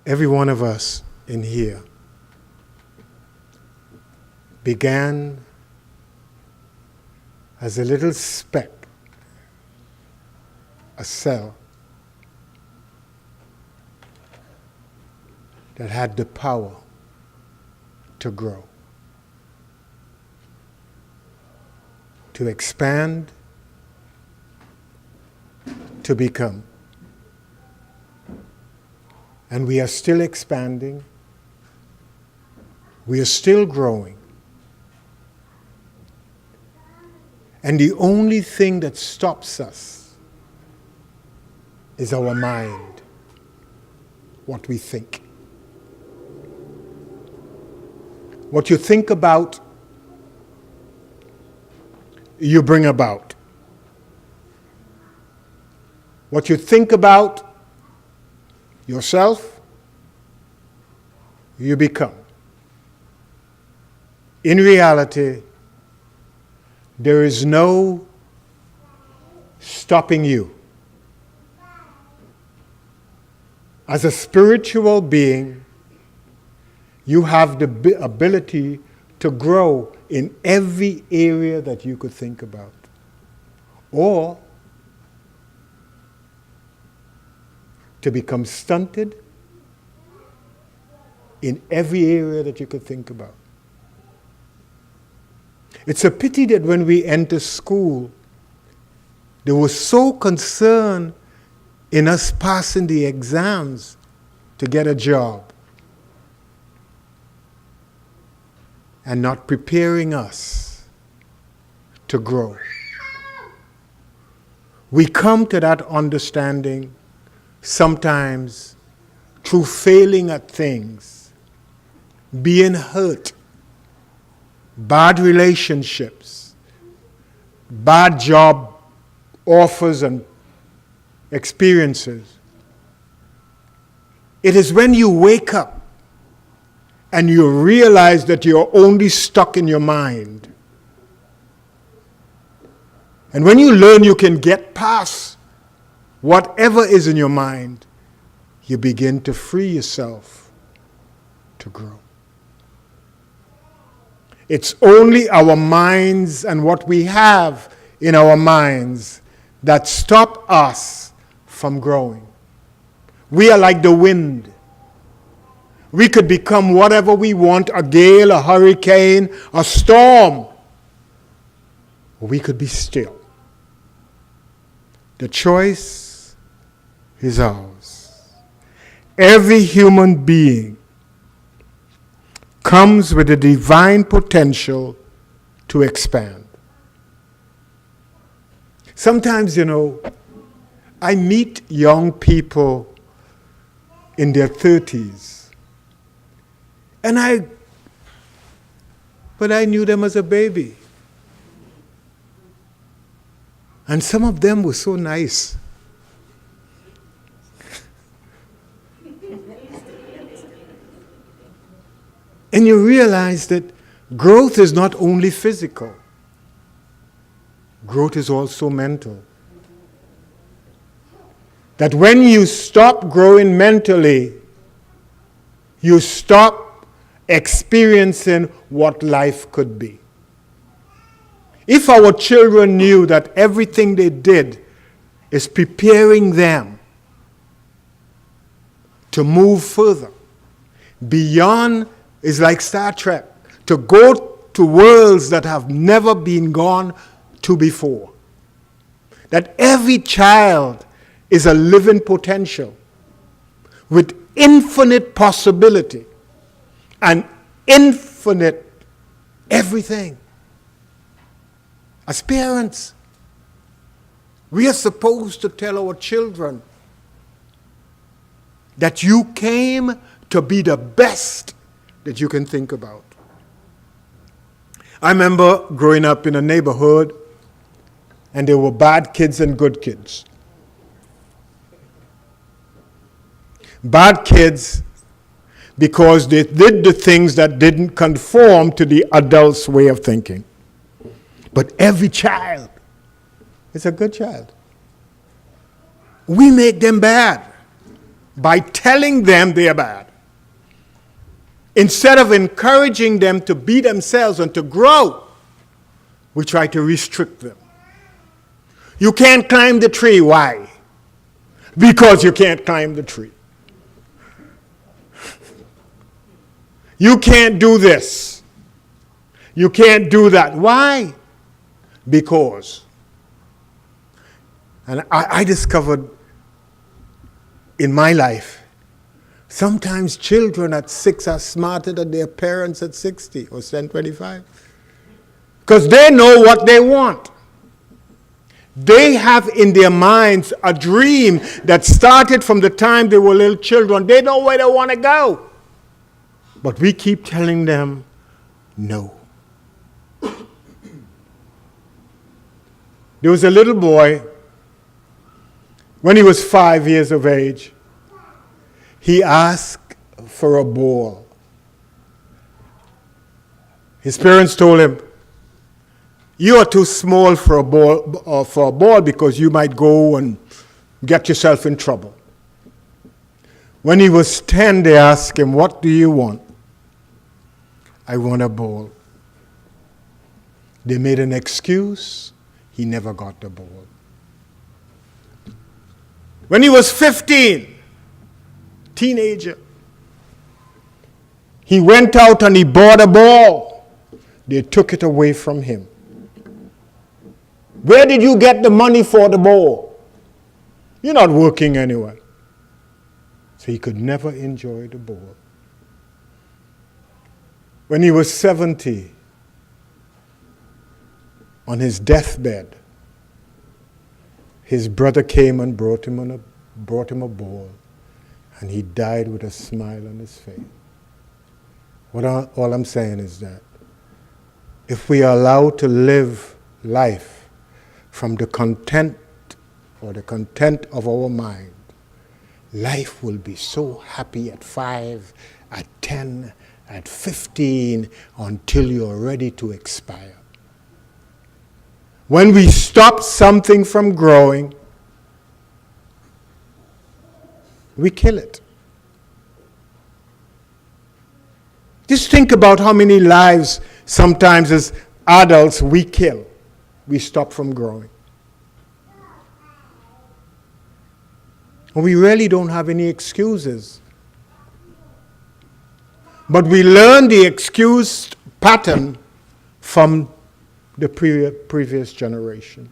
Every one of us in here began as a little speck, a cell that had the power to grow, to expand, to become. And we are still expanding. We are still growing. And the only thing that stops us is our mind, what we think. What you think about, you bring about. What you think about yourself, you become. In reality, there is no stopping you. As a spiritual being, you have the ability to grow in every area that you could think about. Or to become stunted in every area that you could think about. It's a pity that when we enter school, they were so concerned in us passing the exams to get a job and not preparing us to grow. We come to that understanding sometimes through failing at things, being hurt, bad relationships, bad job offers and experiences. It is when you wake up and you realize that you're only stuck in your mind. And when you learn you can get past whatever is in your mind, you begin to free yourself to grow. It's only our minds and what we have in our minds that stop us from growing. We are like the wind. We could become whatever we want, a gale, a hurricane, a storm. Or we could be still. The choice is ours. Every human being comes with a divine potential to expand. Sometimes, I meet young people in their 30s. But I knew them as a baby. And some of them were so nice. And you realize that growth is not only physical. Growth is also mental. That when you stop growing mentally, you stop experiencing what life could be. If our children knew that everything they did is preparing them to move further, beyond, is like Star Trek, to go to worlds that have never been gone to before. That every child is a living potential with infinite possibility and infinite everything. As parents, we are supposed to tell our children that you came to be the best that you can think about. I remember growing up in a neighborhood, and there were bad kids and good kids. Bad kids because they did the things that didn't conform to the adult's way of thinking. But every child is a good child. We make them bad. by telling them they are bad. Instead of encouraging them to be themselves and to grow, we try to restrict them. You can't climb the tree. Why? Because you can't climb the tree. You can't do this. You can't do that. Why? Because. And I discovered in my life, sometimes children at 6 are smarter than their parents at 60 or 25. Because they know what they want. They have in their minds a dream that started from the time they were little children. They know where they want to go. But we keep telling them, no. There was a little boy, when he was 5 years of age, he asked for a ball. His parents told him, you are too small for a ball because you might go and get yourself in trouble. When he was 10, they asked him, what do you want? I want a ball. They made an excuse. He never got the ball. When he was 15, teenager, he went out and he bought a ball. They took it away from him. Where did you get the money for the ball? You're not working anywhere. So he could never enjoy the ball. When he was 70, on his deathbed, his brother came and brought him a ball, and he died with a smile on his face. All I'm saying is that if we are allowed to live life from the content of our mind, life will be so happy at 5, at 10, at 15, until you're ready to expire. When we stop something from growing, we kill it. Just think about how many lives sometimes as adults we kill. We stop from growing. And we really don't have any excuses. But we learn the excuse pattern from the previous generation.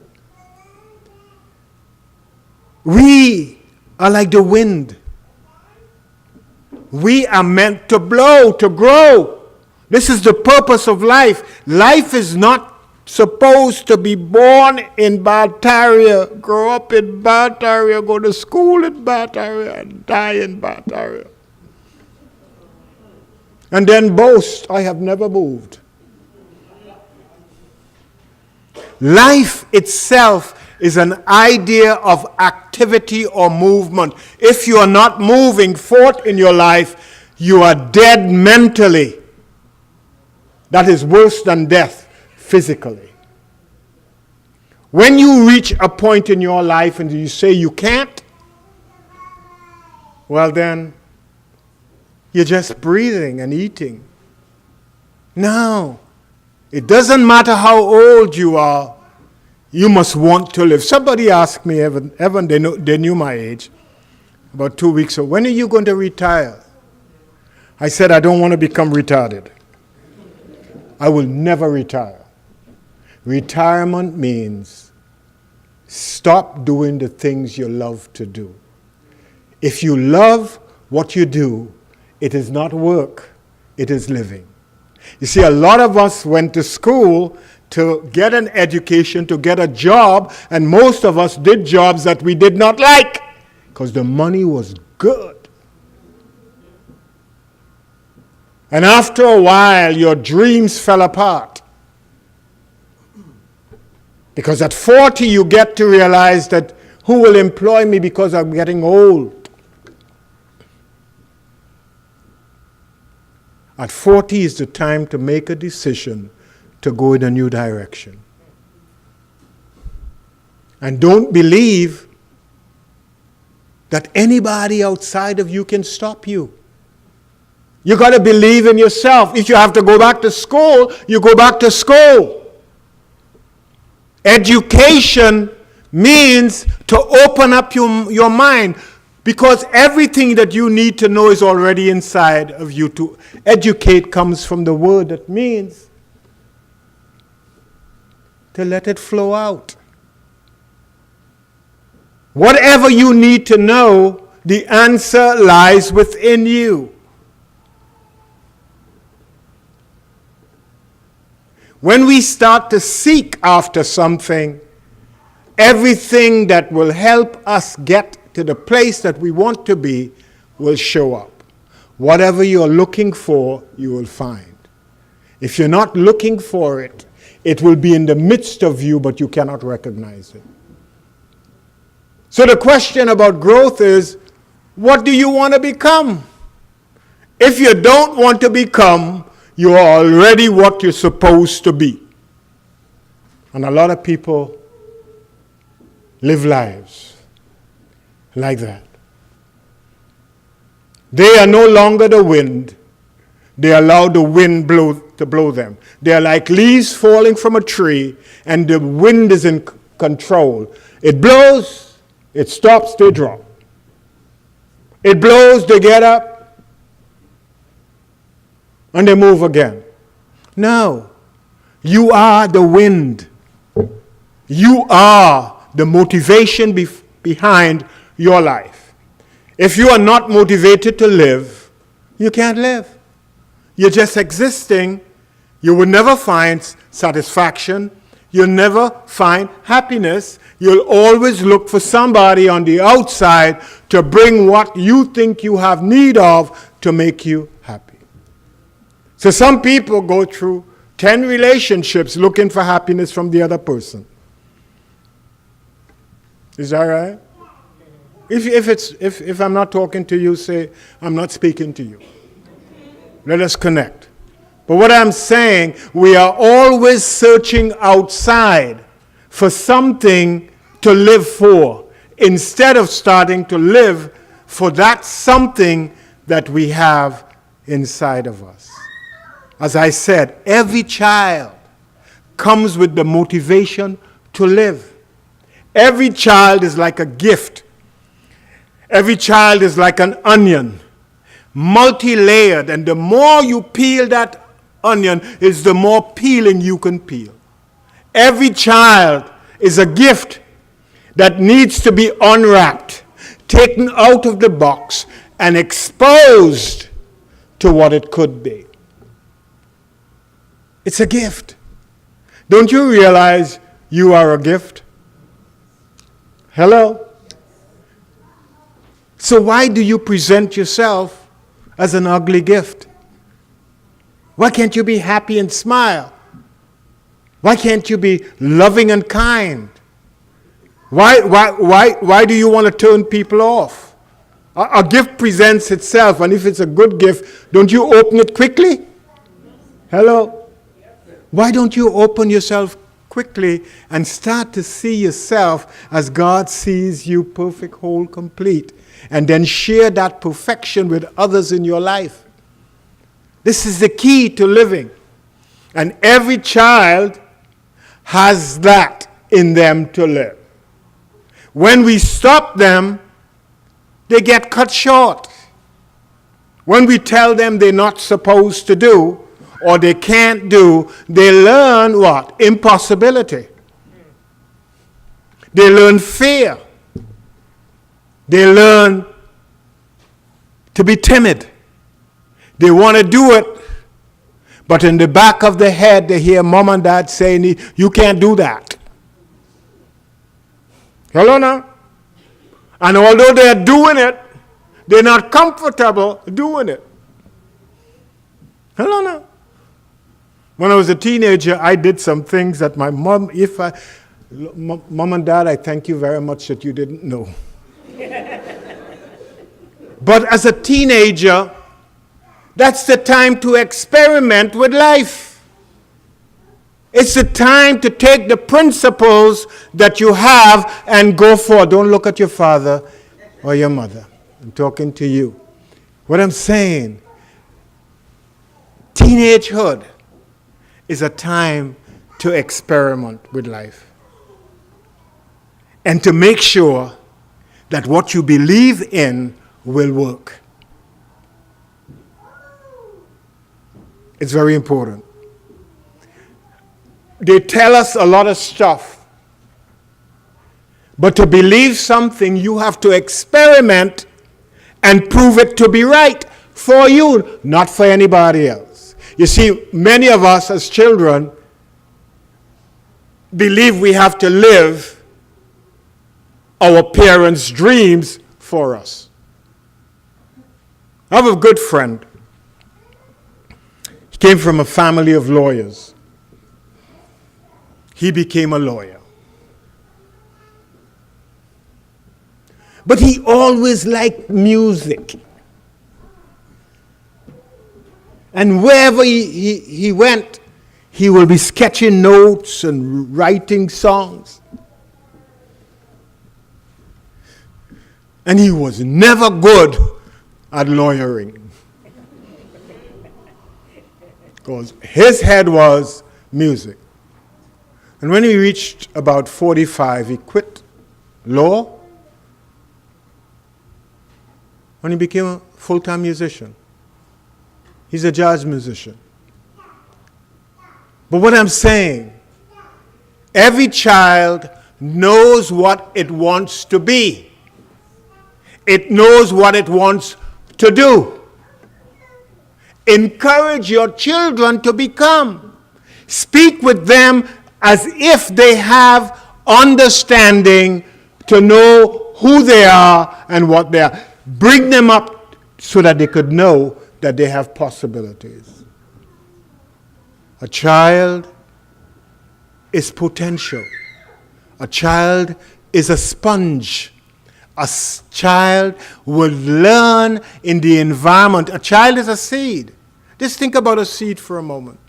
We are like the wind. We are meant to blow, to grow. This is the purpose of life. Life is not supposed to be born in Bataria, grow up in Bataria, go to school in Bataria, and die in Bataria. And then boast, I have never moved. Life itself is an idea of activity or movement. If you are not moving forth in your life, you are dead mentally. That is worse than death physically. When you reach a point in your life and you say you can't, well then, you're just breathing and eating. No. It doesn't matter how old you are, you must want to live. Somebody asked me, Evan, they knew my age, about 2 weeks ago, when are you going to retire? I said, I don't want to become retarded. I will never retire. Retirement means stop doing the things you love to do. If you love what you do, it is not work, it is living. You see, a lot of us went to school to get an education, to get a job, and most of us did jobs that we did not like because the money was good. And after a while, your dreams fell apart. Because at 40, you get to realize that who will employ me because I'm getting old? At 40 is the time to make a decision to go in a new direction. And don't believe that anybody outside of you can stop you. You got to believe in yourself. If you have to go back to school, you go back to school. Education means to open up your mind, because everything that you need to know is already inside of you. To educate comes from the word that means to let it flow out. Whatever you need to know, the answer lies within you. When we start to seek after something, everything that will help us get to the place that we want to be will show up. Whatever you're looking for, you will find. If you're not looking for it, it will be in the midst of you, but you cannot recognize it. So the question about growth is, what do you want to become? If you don't want to become, you are already what you're supposed to be. And a lot of people live lives like that. They are no longer the wind. They allow the wind to blow them. They are like leaves falling from a tree, and the wind is in control. It blows, it stops, they drop. It blows, they get up, and they move again. No, you are the wind. You are the motivation behind your life. If you are not motivated to live, you can't live. You're just existing. You will never find satisfaction. You'll never find happiness. You'll always look for somebody on the outside to bring what you think you have need of to make you happy. So some people go through 10 relationships looking for happiness from the other person. Is that right? If I'm not talking to you, say, I'm not speaking to you. Let us connect. But what I'm saying, we are always searching outside for something to live for, instead of starting to live for that something that we have inside of us. As I said, every child comes with the motivation to live. Every child is like a gift. Every child is like an onion, multi-layered, and the more you peel that onion is the more peeling you can peel. Every child is a gift that needs to be unwrapped, taken out of the box, and exposed to what it could be. It's a gift. Don't you realize you are a gift? Hello? So why do you present yourself as an ugly gift? Why can't you be happy and smile? Why can't you be loving and kind? Why do you want to turn people off? A gift presents itself, and if it's a good gift, don't you open it quickly? Hello? Why don't you open yourself quickly and start to see yourself as God sees you, perfect, whole, complete, and then share that perfection with others in your life? This is the key to living. And every child has that in them to live. When we stop them, they get cut short. When we tell them they're not supposed to do, or they can't do, they learn what? Impossibility. They learn fear. They learn to be timid. They want to do it, but in the back of their head, they hear mom and dad saying, you can't do that. Hello now? And although they're doing it, they're not comfortable doing it. Hello now? When I was a teenager, I did some things that my mom, mom and dad, I thank you very much that you didn't know. But as a teenager, that's the time to experiment with life. It's the time to take the principles that you have and go for. Don't look at your father. or your mother. I'm talking to you. What I'm saying, teenagehood is a time to experiment with life and to make sure that what you believe in will work. It's very important. They tell us a lot of stuff, but to believe something, you have to experiment and prove it to be right for you, not for anybody else. You see, many of us as children believe we have to live our parents' dreams for us. I have a good friend. He came from a family of lawyers. He became a lawyer. But he always liked music. And wherever he went, he will be sketching notes and writing songs. And he was never good at lawyering. Because his head was music. And when he reached about 45, he quit law when he became a full-time musician. He's a jazz musician. But what I'm saying, every child knows what it wants to be. It knows what it wants to do. Encourage your children to become. Speak with them as if they have understanding to know who they are and what they are. Bring them up so that they could know that they have possibilities. A child is potential. A child is a sponge. A child will learn in the environment. A child is a seed. Just think about a seed for a moment.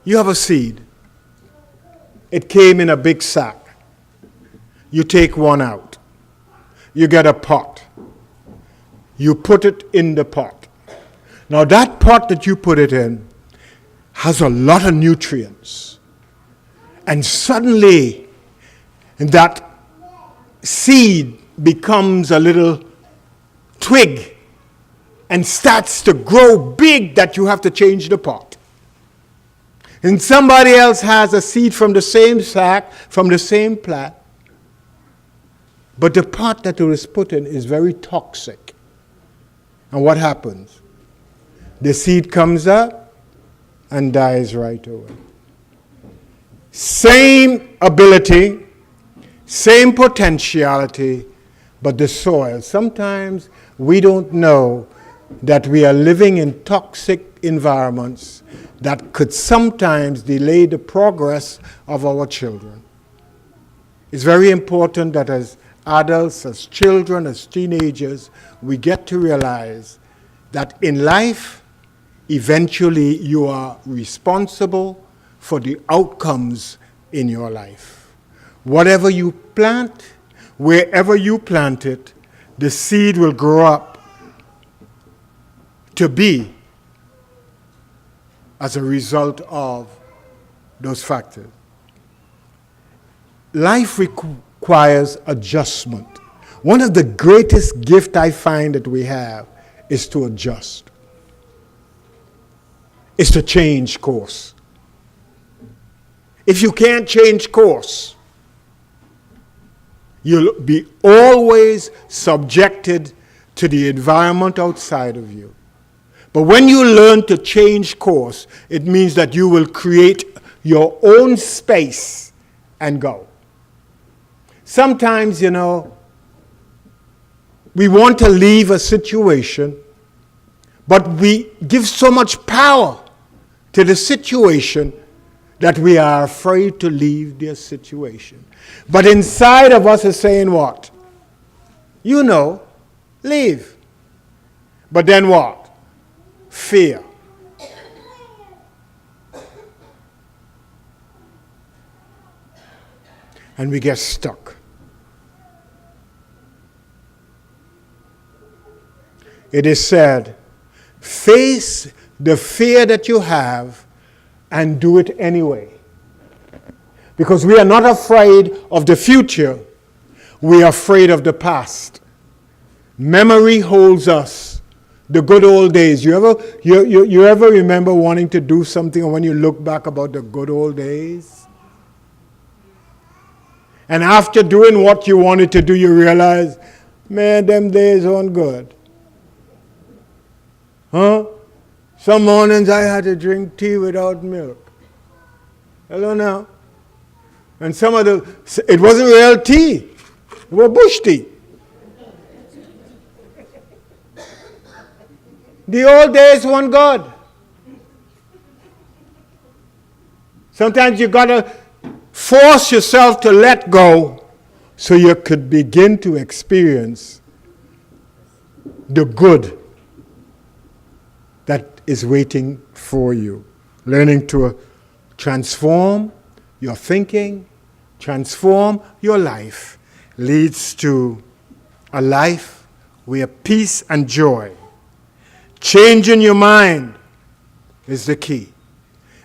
You have a seed. It came in a big sack. You take one out. You get a pot. You put it in the pot. Now that pot that you put it in has a lot of nutrients. And suddenly that seed becomes a little twig and starts to grow big that you have to change the pot. And somebody else has a seed from the same sack, from the same plant, but the pot that it was put in is very toxic. And what happens? The seed comes up and dies right away. Same ability, same potentiality, but the soil. Sometimes we don't know that we are living in toxic environments that could sometimes delay the progress of our children. It's very important that as adults, as children, as teenagers, we get to realize that in life, eventually you are responsible for the outcomes in your life. Whatever you plant, wherever you plant it, the seed will grow up to be as a result of those factors. Life requires adjustment. One of the greatest gifts I find that we have is to adjust. Is to change course. If you can't change course, you'll be always subjected to the environment outside of you. But when you learn to change course, it means that you will create your own space and go. Sometimes, we want to leave a situation, but we give so much power to the situation that we are afraid to leave the situation. But inside of us is saying what? Leave. But then what? Fear. And we get stuck. it is said, face the fear that you have and do it anyway. Because we are not afraid of the future, we are afraid of the past. Memory holds us. The good old days. You ever remember wanting to do something, and when you look back about the good old days? And after doing what you wanted to do, you realize, man, them days weren't good. Huh? Some mornings I had to drink tea without milk. Hello now. And it wasn't real tea. It was bush tea. The old days weren't good. Sometimes you gotta force yourself to let go so you could begin to experience the good that is waiting for you. Learning to transform your thinking, transform your life, leads to a life where peace and joy. Changing your mind is the key.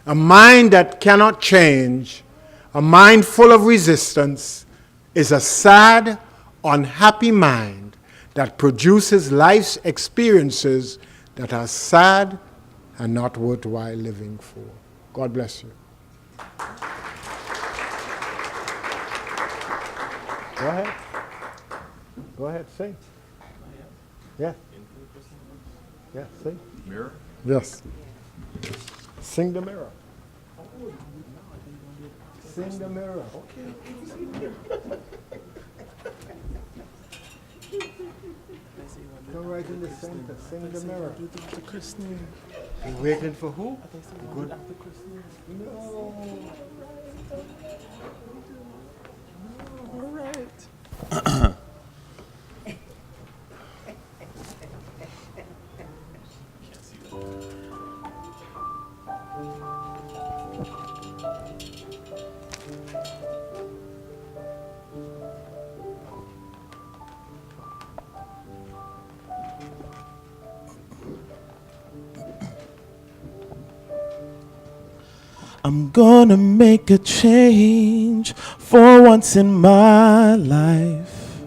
A mind that cannot change, a mind full of resistance, is a sad, unhappy mind that produces life's experiences that are sad and not worthwhile living for. God bless you. Go ahead. Go ahead, sing. Yeah. Yeah, sing. Mirror? Yes. Sing the mirror. Sing the mirror. Come right in the center. Sing the mirror. You waiting for who? Good. No. All right. I'm gonna make a change for once in my life.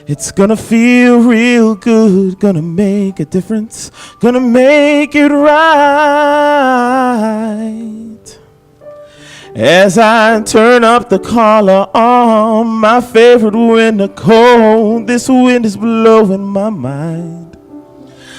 It's gonna feel real good, gonna make a difference, gonna make it right. As I turn up the collar on my favorite winter coat, this wind is blowing my mind.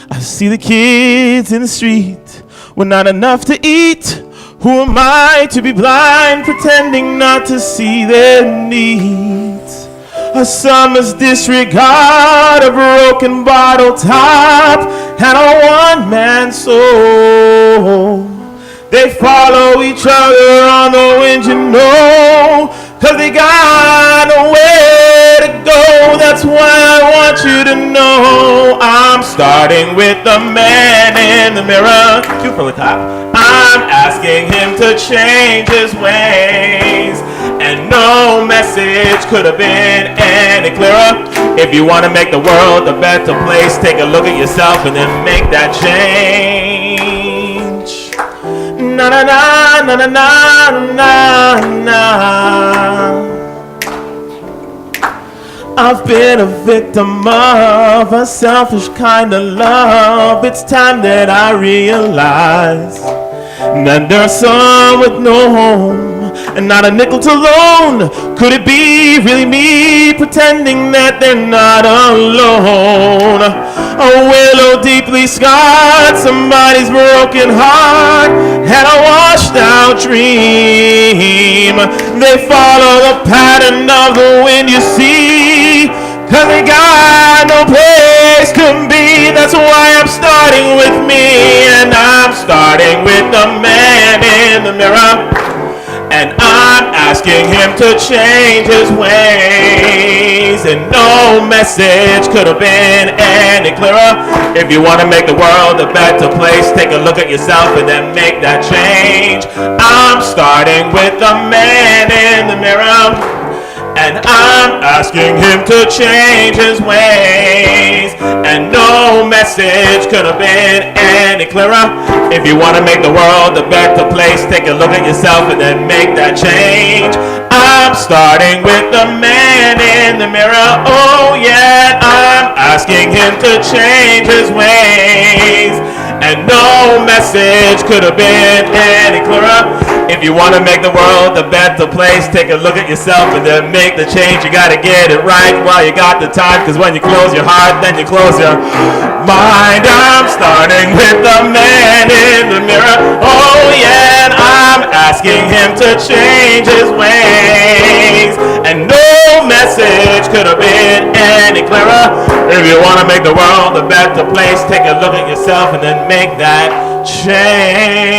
I see the kids in the street with not enough to eat. Who am I to be blind, pretending not to see their needs? A summer's disregard, a broken bottle top, and a one-man soul. They follow each other on the wind, you know, 'cause they got nowhere to go. That's why I want you to know I'm starting with the man in the mirror. Cue from the top. I'm asking him to change his ways, and no message could have been any clearer. If you want to make the world a better place, take a look at yourself and then make that change. Na na na na na na na na. I've been a victim of a selfish kind of love. It's time that I realize that there's some with no home and not a nickel to loan. Could it be really me pretending that they're not alone? A willow deeply scarred, somebody's broken heart, and a washed out dream. They follow the pattern of the wind, you see, 'cause they got no place to be. That's why I'm starting with me, and I'm starting with the man in the mirror. And I'm asking him to change his ways, and no message could have been any clearer. If you want to make the world a better place, take a look at yourself and then make that change. I'm starting with the man in the mirror, and I'm I'm asking him to change his ways. And no message could have been any clearer. If you want to make the world a better place, take a look at yourself and then make that change. I'm starting with the man in the mirror. Oh yeah, I'm asking him to change his ways. And no message could have been any clearer. If you want to make the world a better place, take a look at yourself and then make the change. You got to get it right while you got the time, because when you close your heart, then you close your mind. I'm starting with the man in the mirror. Oh yeah, and I'm asking him to change his ways. And no message could have been any clearer. If you want to make the world a better place, take a look at yourself and then make that change.